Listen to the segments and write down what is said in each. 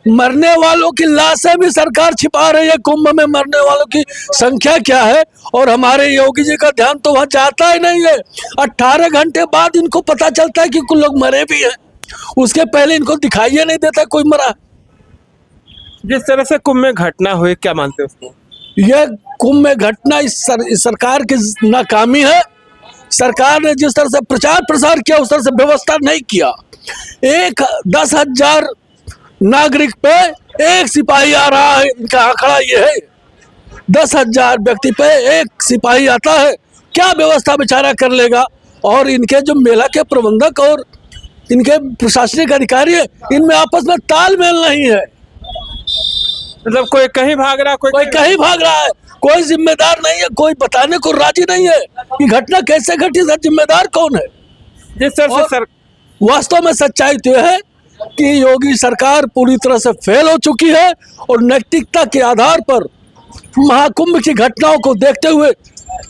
मरने वालों की लाशें भी सरकार छिपा रही है। कुंभ में मरने वालों की संख्या क्या है, और हमारे योगी जी का ध्यान तो वहां जाता ही नहीं है। 18 घंटे बाद इनको पता चलता है कि कुछ लोग मरे भी हैं, उसके पहले इनको दिखाई नहीं देता कोई मरा। जिस तरह से कुंभ में घटना हुई, क्या मानते हो उसको? यह कुंभ में घटना इस सरकार की नाकामी है। सरकार ने जिस तरह से प्रचार प्रसार किया उस तरह से व्यवस्था नहीं किया। 10,000 नागरिक पे एक सिपाही आ रहा है, इनका आंकड़ा ये है। 10,000 व्यक्ति पे एक सिपाही आता है, क्या व्यवस्था बेचारा कर लेगा। और इनके जो मेला के प्रबंधक और इनके प्रशासनिक अधिकारी है, इनमें आपस में तालमेल नहीं है। मतलब कोई कहीं भाग रहा, कोई कहीं भाग रहा है, कोई जिम्मेदार नहीं है, कोई बताने को राजी नहीं है कि घटना कैसे घटी, सर जिम्मेदार कौन है। जिस तरह से वास्तव में सच्चाई तो है कि योगी सरकार पूरी तरह से फेल हो चुकी है, और नैतिकता के आधार पर महाकुंभ की घटनाओं को देखते हुए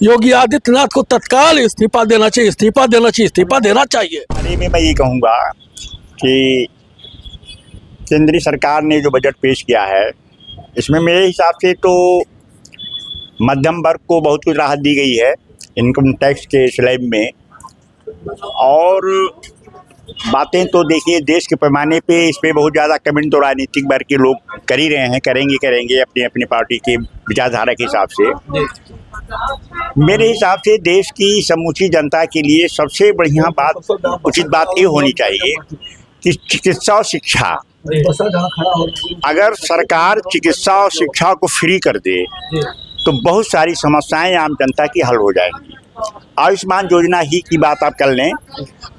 योगी आदित्यनाथ को तत्काल इस्तीफा देना चाहिए, इस्तीफा देना चाहिए, इस्तीफा देना चाहिए। अरे मैं ये कहूँगा कि केंद्रीय सरकार ने जो बजट पेश किया है, इसमें मेरे हिसाब से तो मध्यम वर्ग को बहुत कुछ राहत दी गई है इनकम टैक्स के स्लैब में। और बातें तो देखिए देश के पैमाने पे इस पर बहुत ज़्यादा कमेंट तो राजनीतिक वर्ग के लोग कर ही रहे हैं, करेंगे अपनी अपनी पार्टी के विचारधारा के हिसाब से। मेरे हिसाब से देश की समूची जनता के लिए सबसे बढ़िया बात, उचित बात ये होनी चाहिए कि चिकित्सा और शिक्षा, अगर सरकार चिकित्सा और शिक्षा को फ्री कर दे तो बहुत सारी समस्याएं आम जनता की हल हो जाएंगी। आयुष्मान योजना ही की बात आप कर लें,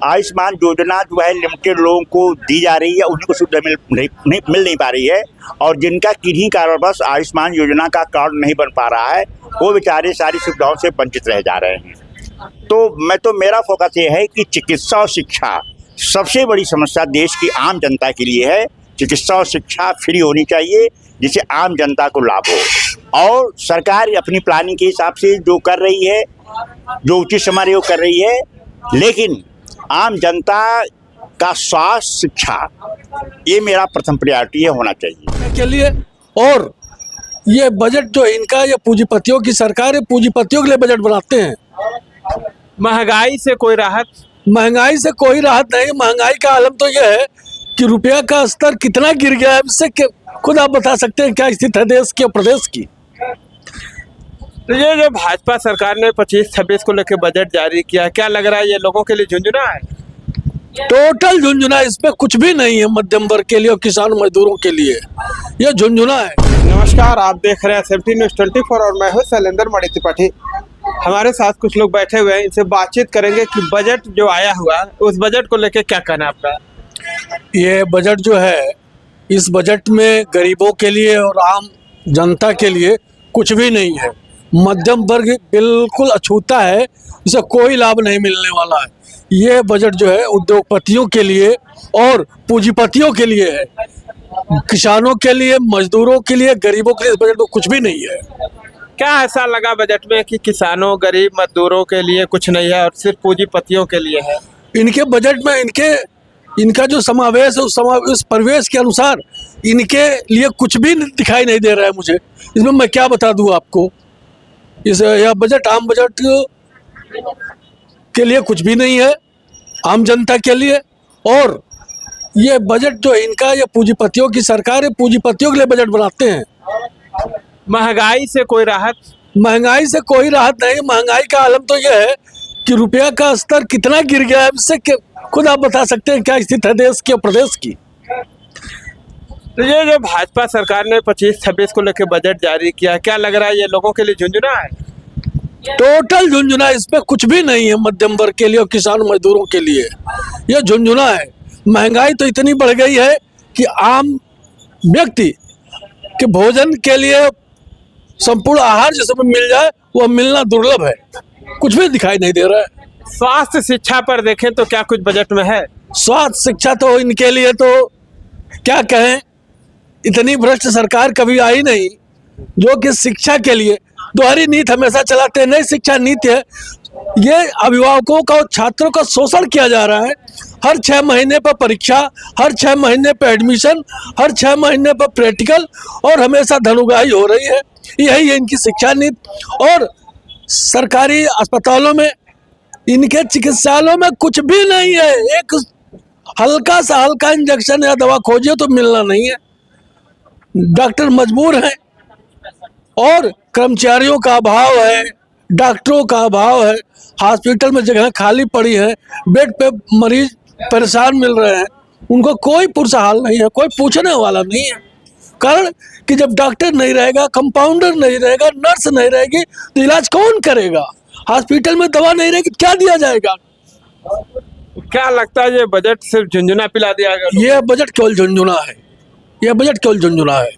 आयुष्मान योजना जो है लिमिटेड लोगों को दी जा रही है, उन्हीं को सुविधा मिल नहीं पा रही है, और जिनका किन्हीं कारणवश आयुष्मान योजना का कार्ड नहीं बन पा रहा है वो बेचारे सारी सुविधाओं से वंचित रह जा रहे हैं। तो मेरा फोकस ये है कि चिकित्सा और शिक्षा सबसे बड़ी समस्या देश की आम जनता के लिए है। चिकित्सा और शिक्षा फ्री होनी चाहिए जिससे आम जनता को लाभ हो, और सरकार अपनी प्लानिंग के हिसाब से जो कर रही है, जो उचित समय वो कर रही है, लेकिन आम जनता का स्वास्थ्य शिक्षा ये मेरा प्रथम प्रायोरिटी है, होना चाहिए के लिए। और ये बजट जो इनका, ये पूंजीपतियों की सरकार है, पूंजीपतियों के लिए बजट बनाते हैं। महंगाई से कोई राहत? महंगाई से कोई राहत नहीं। महंगाई का आलम तो यह है कि रुपया का स्तर कितना गिर गया है, इससे खुद आप बता सकते हैं क्या स्थिति है देश की और प्रदेश की। तो ये जो भाजपा सरकार ने 25-26 को लेकर बजट जारी किया, क्या लग रहा है ये लोगों के लिए झुंझुना है? टोटल झुंझुना, इसमें कुछ भी नहीं है मध्यम वर्ग के लिए और किसान मजदूरों के लिए, ये झुंझुना है। नमस्कार, आप देख रहे हैं 17 न्यूज़ 24 और मैं हूं शैलेंद्र मणि त्रिपाठी। हमारे साथ कुछ लोग बैठे हुए हैं, इनसे बातचीत करेंगे कि बजट जो आया हुआ उस बजट को लेकर क्या कहना आपका? ये बजट जो है, इस बजट में गरीबों के लिए और आम जनता के लिए कुछ भी नहीं है। मध्यम वर्ग बिल्कुल अछूता है, इसे कोई लाभ नहीं मिलने वाला है। ये बजट जो है उद्योगपतियों के लिए और पूंजीपतियों के लिए है, किसानों के लिए, मजदूरों के लिए, गरीबों के लिए इस बजट में कुछ भी नहीं है। क्या ऐसा लगा बजट में कि किसानों, गरीब, मजदूरों के लिए कुछ नहीं है और सिर्फ पूंजीपतियों के लिए है? इनके बजट में इनका जो समावेश है उस परिवेश के अनुसार इनके लिए कुछ भी दिखाई नहीं दे रहा है मुझे। इसमें मैं क्या बता दूं आपको, यह बजट आम बजट के लिए कुछ भी नहीं है, आम जनता के लिए। और ये बजट जो इनका, ये पूंजीपतियों की सरकार है, पूंजीपतियों के लिए बजट बनाते हैं। महंगाई से कोई राहत? महंगाई से कोई राहत नहीं। महंगाई का आलम तो यह है कि रुपया का स्तर कितना गिर गया है, इससे खुद आप बता सकते हैं क्या स्थिति है देश की और प्रदेश की। तो ये जो भाजपा सरकार ने 25-26 को लेकर बजट जारी किया, क्या लग रहा है ये लोगों के लिए झुंझुना है? टोटल झुंझुना, इसमें कुछ भी नहीं है मध्यम वर्ग के लिए और किसान मजदूरों के लिए, यह झुंझुना है। महंगाई तो इतनी बढ़ गई है कि आम व्यक्ति के भोजन के लिए संपूर्ण आहार जिसमें मिल जाए वह मिलना दुर्लभ है, कुछ भी दिखाई नहीं दे रहा है। स्वास्थ्य शिक्षा पर देखें तो क्या कुछ बजट में है? स्वास्थ्य शिक्षा तो इनके लिए तो क्या कहें, इतनी भ्रष्ट सरकार कभी आई नहीं जो कि शिक्षा के लिए दोहरी नीति हमेशा चलाते हैं। नई शिक्षा नीति है, ये अभिभावकों का और छात्रों का शोषण किया जा रहा है। हर 6 महीने पर परीक्षा, हर 6 महीने पर एडमिशन, हर 6 महीने पर प्रैक्टिकल और हमेशा धनुगाही हो रही है। यही है इनकी शिक्षा नीति। और सरकारी अस्पतालों में, इनके चिकित्सालयों में कुछ भी नहीं है। एक हल्का सा हल्का इंजेक्शन या दवा खोजिए तो मिलना नहीं है। डॉक्टर मजबूर हैं और कर्मचारियों का अभाव है, डॉक्टरों का अभाव है, हॉस्पिटल में जगह खाली पड़ी है, बेड पे मरीज परेशान मिल रहे हैं, उनको कोई पुरसा हाल नहीं है, कोई पूछने वाला नहीं है। कारण कि जब डॉक्टर नहीं रहेगा, कंपाउंडर नहीं रहेगा, नर्स नहीं रहेगी तो इलाज कौन करेगा? हॉस्पिटल में दवा नहीं रहेगी क्या दिया जाएगा? क्या लगता है ये बजट सिर्फ झुंझुना पिला दिया गया? ये बजट केवल झुंझुना है, यह बजट केवल झुंझुना है।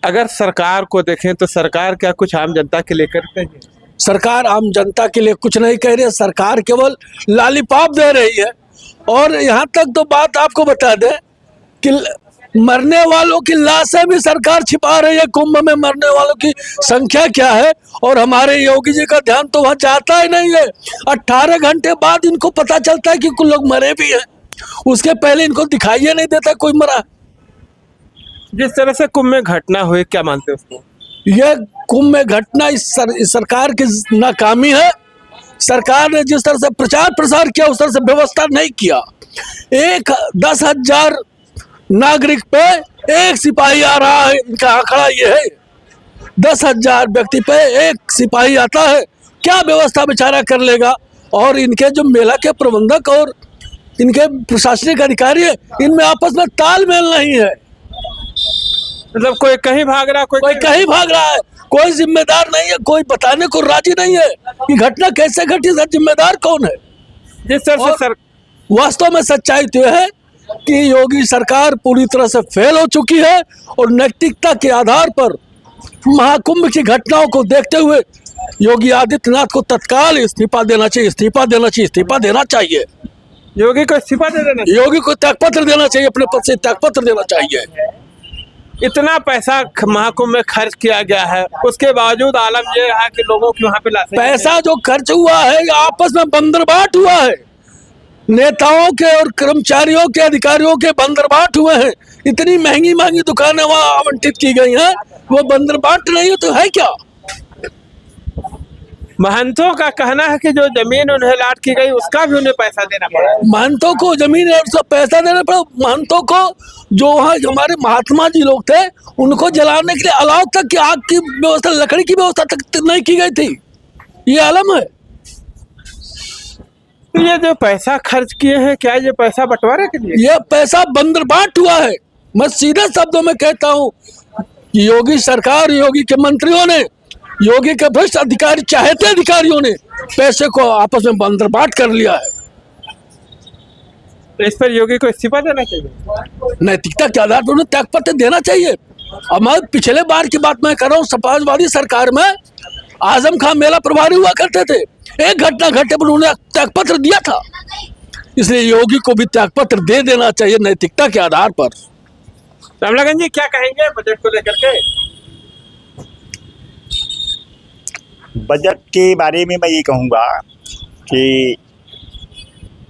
अगर सरकार को देखें तो सरकार क्या कुछ आम जनता के लिए करते हैं? सरकार आम जनता के लिए कुछ नहीं कह रही है, सरकार केवल लॉलीपॉप दे रही है। और यहाँ तक तो बात आपको बता दें कि मरने वालों की लाशें भी सरकार छिपा रही है। कुंभ में मरने वालों की संख्या क्या है और हमारे योगी जी का ध्यान तो वहाँ जाता ही नहीं है। 18 घंटे बाद इनको पता चलता है कि कुछ लोग मरे भी हैं, उसके पहले इनको दिखाई नहीं देता कोई मरा। जिस तरह से कुंभ में घटना हुई, क्या मानते हो उसको? यह कुंभ में घटना इस सरकार की नाकामी है। सरकार ने जिस तरह से प्रचार प्रसार किया उस तरह से व्यवस्था नहीं किया। 10,000 नागरिक पे एक सिपाही आ रहा है, इनका आंकड़ा ये है। 10,000 व्यक्ति पे एक सिपाही आता है, क्या व्यवस्था बेचारा कर लेगा? और इनके जो मेला के प्रबंधक और इनके प्रशासनिक अधिकारी है, इनमें आपस में तालमेल नहीं है। मतलब कोई कहीं भाग रहा, कोई कहीं भाग रहा है, कोई जिम्मेदार नहीं है, कोई बताने को राजी नहीं है कि घटना कैसे घटी, इसका जिम्मेदार कौन है? जिस तरह से वास्तव में सच्चाई तो है कि योगी सरकार पूरी तरह से फेल हो चुकी है और नैतिकता के आधार पर महाकुंभ की घटनाओं को देखते हुए योगी आदित्यनाथ को तत्काल इस्तीफा देना चाहिए, इस्तीफा देना चाहिए, इस्तीफा देना चाहिए। योगी को इस्तीफा दे देना, योगी को त्यागपत्र देना चाहिए, अपने पद से त्यागपत्र देना चाहिए। इतना पैसा महाकुंभ में खर्च किया गया है, उसके बावजूद आलम ये है कि लोगों की वहाँ पे लाशें, पैसा जो खर्च हुआ है आपस में बंदरबाट हुआ है। नेताओं के और कर्मचारियों के, अधिकारियों के बंदरबाट हुए हैं। इतनी महंगी महंगी दुकानें वहाँ आवंटित की गई हैं, वो बंदरबाट नहीं तो है क्या? महंतों का कहना है कि जो जमीन उन्हें लाट की गई उसका भी उन्हें पैसा देना पड़ा। महंतों को जमीन और सब पैसा देना पड़ा। महंतों को जो वहाँ हमारे महात्मा जी लोग थे उनको जलाने के लिए अलाव तक की आग की व्यवस्था, लकड़ी की व्यवस्था तक नहीं की गई थी। ये आलम है। तो ये जो पैसा खर्च किए हैं, क्या ये पैसा बंटवारे के लिए? ये पैसा बंदरबाट हुआ है। मैं सीधे शब्दों में कहता हूँ, योगी सरकार, योगी के मंत्रियों ने, योगी के भ्रष्ट अधिकारी, चाहते अधिकारियों ने पैसे को आपस में बंदरबाट कर लिया है। तो इस पर योगी को इस्तीफा देना चाहिए, नैतिकता के आधार पर उन्हें त्यागपत्र देना चाहिए। अब मैं पिछले बार की बात मैं कर रहा हूँ, समाजवादी सरकार में आजम खान मेला प्रभारी हुआ करते थे, एक घटना घटे पर उन्होंने त्यागपत्र दिया था। इसलिए योगी को भी त्यागपत्र दे देना चाहिए नैतिकता के आधार पर। रामलागन जी क्या कहेंगे बजट को लेकर के? बजट के बारे में मैं ये कहूँगा कि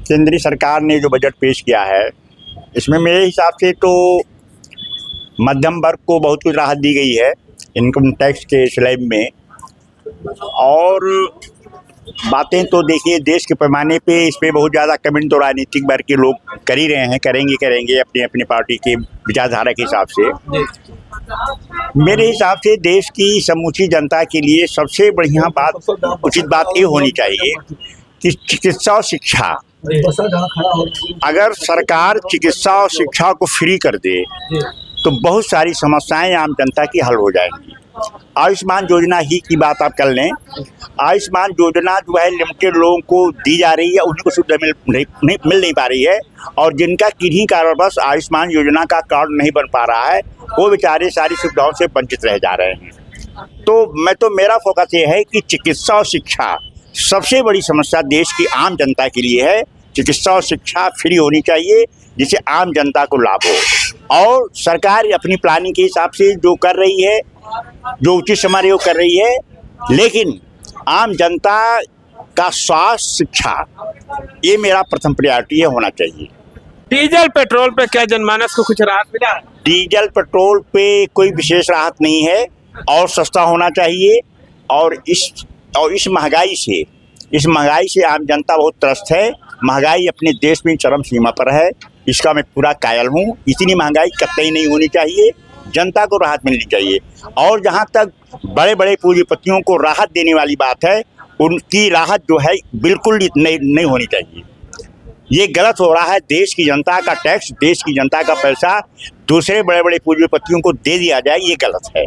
केंद्रीय सरकार ने जो बजट पेश किया है, इसमें मेरे हिसाब से तो मध्यम वर्ग को बहुत कुछ राहत दी गई है इनकम टैक्स के स्लैब में। और बातें तो देखिए देश के पैमाने पे इस पर बहुत ज़्यादा कमेंट तो राजनीतिक वर्ग के लोग कर ही रहे हैं, करेंगे अपनी अपनी पार्टी के विचारधारा के हिसाब से। मेरे हिसाब से देश की समूची जनता के लिए सबसे बढ़िया बात, उचित बात ये होनी चाहिए कि चिकित्सा और शिक्षा, अगर सरकार चिकित्सा और शिक्षा को फ्री कर दे तो बहुत सारी समस्याएं आम जनता की हल हो जाएंगी। आयुष्मान योजना ही की बात आप कर लें, आयुष्मान योजना जो है लिमिटेड लोगों को दी जा रही है, उन्हीं को सुविधा मिल नहीं पा रही है। और जिनका किन्हीं कारणवश आयुष्मान योजना का कार्ड नहीं बन पा रहा है, वो बेचारे सारी सुविधाओं से वंचित रह जा रहे हैं। तो मेरा फोकस ये है कि चिकित्सा और शिक्षा सबसे बड़ी समस्या देश की आम जनता के लिए है। चिकित्सा और शिक्षा फ्री होनी चाहिए जिससे आम जनता को लाभ हो। और सरकार अपनी प्लानिंग के हिसाब से जो कर रही है, जो उचित समय वो कर रही है, लेकिन आम जनता का स्वास्थ्य, शिक्षा, ये मेरा प्रथम प्रायोरिटी है, होना चाहिए। डीजल पेट्रोल पे क्या जनमानस को कुछ राहत मिला है? डीजल पेट्रोल पे कोई विशेष राहत नहीं है, और सस्ता होना चाहिए। और इस महंगाई से आम जनता बहुत त्रस्त है। महंगाई अपने देश में चरम सीमा पर है, इसका मैं पूरा कायल हूँ। इतनी महंगाई कतई नहीं होनी चाहिए, जनता को राहत मिलनी चाहिए। और जहाँ तक बड़े बड़े पूंजीपतियों को राहत देने वाली बात है, उनकी राहत जो है बिल्कुल नहीं होनी चाहिए। ये गलत हो रहा है। देश की जनता का टैक्स, देश की जनता का पैसा दूसरे बड़े बड़े पूंजीपतियों को दे दिया जाए, ये गलत है।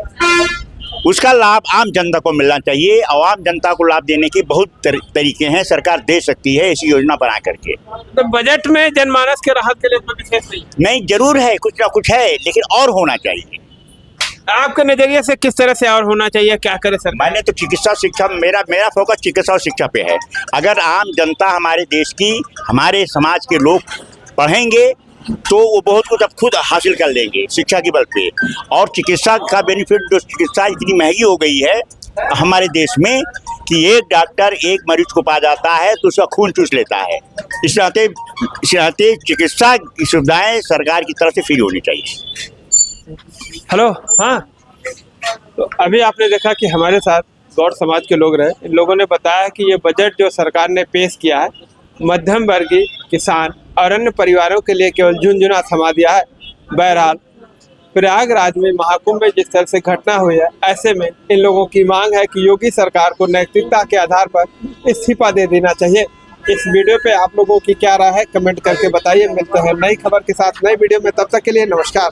उसका लाभ आम जनता को मिलना चाहिए, और आम जनता को लाभ देने के बहुत तरीके हैं, सरकार दे सकती है ऐसी योजना बना करके। तो बजट में जनमानस के राहत के लिए कोई विशेष नहीं, जरूर है, कुछ ना कुछ है, लेकिन और होना चाहिए। आपके नजरिए से किस तरह से और होना चाहिए, क्या करे सर? मैंने तो चिकित्सा शिक्षा, मेरा फोकस चिकित्सा और शिक्षा पे है। अगर आम जनता, हमारे देश की, हमारे समाज के लोग पढ़ेंगे तो वो बहुत कुछ अब खुद हासिल कर लेंगे शिक्षा के बल पे। और चिकित्सा का बेनिफिट, जो चिकित्सा इतनी महंगी हो गई है हमारे देश में कि एक डॉक्टर एक मरीज को पा जाता है तो उसका खून चूस लेता है। इस नाते चिकित्सा की सुविधाएं सरकार की तरफ से फ्री होनी चाहिए। हेलो, हाँ, तो अभी आपने देखा कि हमारे साथ गौड़ समाज के लोग रहे। इन लोगों ने बताया कि ये बजट जो सरकार ने पेश किया है, मध्यम वर्गीय, किसान और अन्य परिवारों के लिए केवल झुनझुना थमा दिया है। बहरहाल प्रयागराज में महाकुंभ में जिस तरह से घटना हुई है, ऐसे में इन लोगों की मांग है कि योगी सरकार को नैतिकता के आधार पर इस्तीफा दे देना चाहिए। इस वीडियो पे आप लोगों की क्या राय है, कमेंट करके बताइए। मिलते हैं नई खबर के साथ नई वीडियो में, तब तक के लिए नमस्कार।